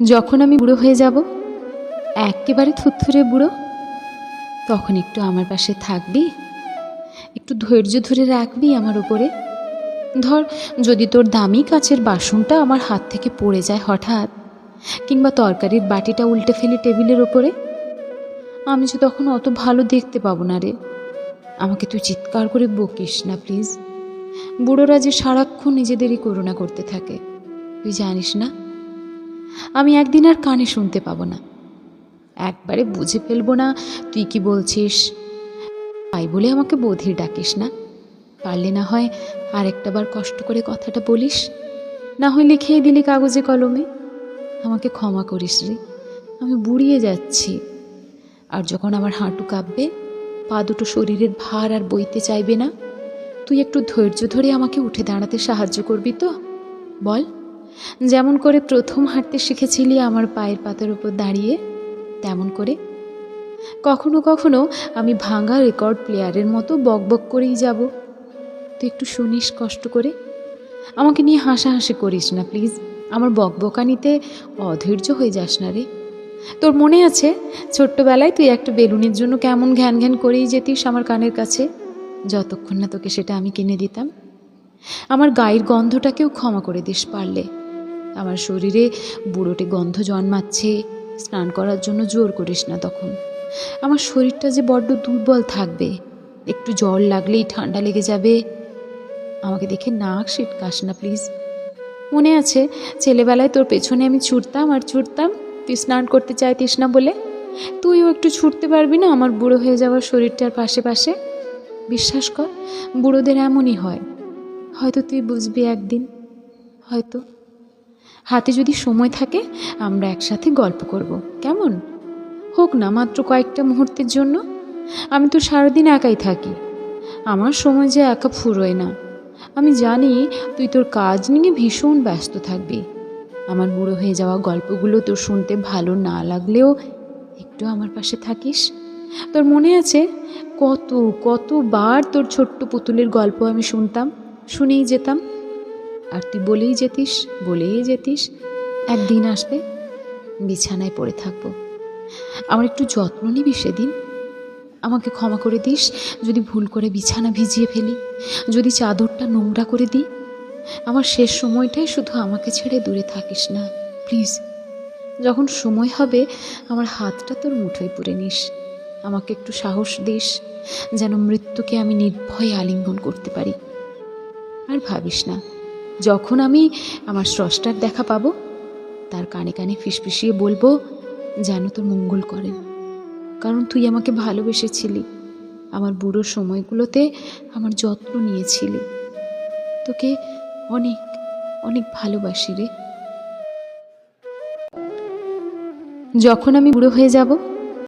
যখন আমি বুড়ো হয়ে যাব, একেবারে থুরথুরে বুড়ো, তখন একটু আমার পাশে থাকবি, একটু ধৈর্য ধরে রাখবি আমার উপরে। ধর, যদি তোর দামি কাচের বাসনটা আমার হাত থেকে পড়ে যায় হঠাৎ, কিংবা তরকারির বাটিটা উল্টে ফেলি টেবিলের ওপরে, আমি যে তখন অত ভালো দেখতে পাবো না রে। আমাকে তুই চিৎকার করে বকিস না প্লিজ। বুড়োরা যে সারাক্ষণ নিজেদেরই করুণা করতে থাকে, তুই জানিস না? আমি একদিন আর কানে শুনতে পাবো না, একবারে বুঝে ফেলবো না তুই কি বলছিস। তাই বলে আমাকে বধির ডাকিস না। পারলে না হয় আর একটা বার কষ্ট করে কথাটা বলিস, না হয় লিখিয়ে দিলি কাগজে কলমে। আমাকে ক্ষমা করিস রে, আমি বুড়িয়ে যাচ্ছি। আর যখন আমার হাঁটু কাঁপবে, পা দুটো শরীরের ভার আর বইতে চাইবে না, তুই একটু ধৈর্য ধরে আমাকে উঠে দাঁড়াতে সাহায্য করবি তো? বল, যেমন করে প্রথম হাঁটতে শিখেছিলি আমার পায়ের পাতার উপর দাঁড়িয়ে, তেমন করে। কখনো কখনো আমি ভাঙা রেকর্ড প্লেয়ারের মতো বকবক করেই যাব, তুই একটু শুনিস কষ্ট করে। আমাকে নিয়ে হাসাহাসি করিস না প্লিজ, আমার বকবকানিতে অধৈর্য হয়ে যাস না রে। তোর মনে আছে ছোট্টবেলায় তুই একটা বেলুনের জন্য কেমন ঘ্যান ঘ্যান করেই যেতিস আমার কানের কাছে, যতক্ষণ না তোকে সেটা আমি কিনে দিতাম। আমার গায়ের গন্ধটাকেও ক্ষমা করে দিস পারলে। আমার শরীরে বুড়োটে গন্ধ জন্মাচ্ছে, স্নান করার জন্য জোর করিস না তখন। আমার শরীরটা যে বড্ড দুর্বল থাকবে, একটু জ্বর লাগলেই ঠান্ডা লেগে যাবে। আমাকে দেখে নাক সিটকাস না প্লিজ। মনে আছে ছেলেবেলায় তোর পেছনে আমি ছুটতাম আর ছুটতাম, তুই স্নান করতে চাইতিস না বলে? তুইও একটু ছুটতে পারবি না আমার বুড়ো হয়ে যাওয়ার শরীরটার পাশে পাশে? বিশ্বাস কর, বুড়োদের এমনই হয়। হয়তো তুই বুঝবি একদিন, হয়তো। হাতে যদি সময় থাকে আমরা একসাথে গল্প করব, কেমন? হোক না মাত্র কয়েকটা মুহূর্তের জন্য। আমি তো সারাদিন একাই থাকি, আমার সময় যে একা ফুরোয় না। আমি জানি তুই তোর কাজ নিয়ে ভীষণ ব্যস্ত থাকবি। আমার বুড়ো হয়ে যাওয়া গল্পগুলো তোর শুনতে ভালো না লাগলেও একটু আমার পাশে থাকিস। তোর মনে আছে কতবার তোর ছোট্ট পুতুলের গল্প আমি শুনতাম, শুনেই যেতাম, আর তুই বলেই যেতিস একদিন আসবে, বিছানায় পড়ে থাকবো। আমার একটু যত্ন নিবি সেদিন। আমাকে ক্ষমা করে দিস যদি ভুল করে বিছানা ভিজিয়ে ফেলি, যদি চাদরটা নোংরা করে দিই। আমার শেষ সময়টাই শুধু আমাকে ছেড়ে দূরে থাকিস না প্লিজ। যখন সময় হবে আমার হাতটা তোর মুঠোয় পুরে নিস, আমাকে একটু সাহস দিস, যেন মৃত্যুকে আমি নির্ভয়ে আলিঙ্গন করতে পারি। আর ভাবিস না, যখন আমি আমার স্রষ্টার দেখা পাবো, তার কানে কানে ফিসফিসিয়ে বলবো যেন তোর মঙ্গল করেন। কারণ তুই আমাকে ভালোবেসেছিলি, আমার বুড়ো সময়গুলোতে আমার যত্ন নিয়েছিলি। তোকে অনেক অনেক ভালোবাসি রে। যখন আমি বুড়ো হয়ে যাব,